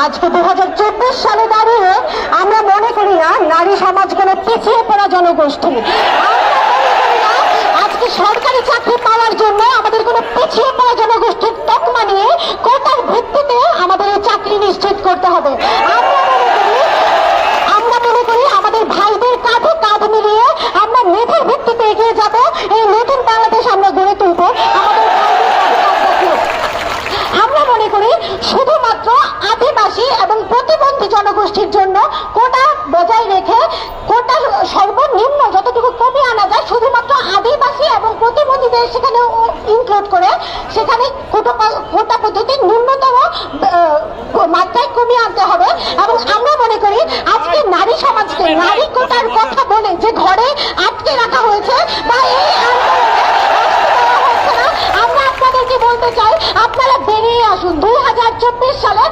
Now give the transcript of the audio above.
আজকে 2024 সালে দাঁড়িয়ে আমরা মনে করি না নারী সমাজ কোনো পিছিয়ে পড়া জনগোষ্ঠী। আজকে সরকারি চাকরি পাওয়ার জন্য আমাদের কোনো পিছিয়ে পড়া জনগোষ্ঠীর তকমা নিয়ে কোটার ভিত্তিতে আমাদের এই চাকরি নিশ্চিত করতে হবে। আমরা মনে করি আমাদের ভাইদের কাঁধে কাঁধ মিলিয়ে আমরা মেধার ভিত্তিতে এগিয়ে যাব। এই নতুন বাংলাদেশ আমরা গড়ে তুলব। আমরা মনে করি শুধুমাত্র আদিবাসী এবং প্রতিবন্ধী জনগোষ্ঠীর জন্য কোটা বজায় রেখে কোটার সর্বনিম্ন যতটুকু কমিয়ে আনা যায় শুধুমাত্র আদিবাসী এবং প্রতিবন্ধীদের সেখানে ইনক্লুড করে সেখানে কোটা পদ্ধতি ন্যূনতম মাত্রায় কমিয়ে আনতে হবে। এবং আমরা মনে করি আজকে নারী সমাজকে নারী কোটার কথা বলে যে ঘরে আটকে রাখা হয়েছে বা এই আমরা আপনাদেরকে বলতে চাই আপনারা বেরিয়ে আসুন। 2024 সালে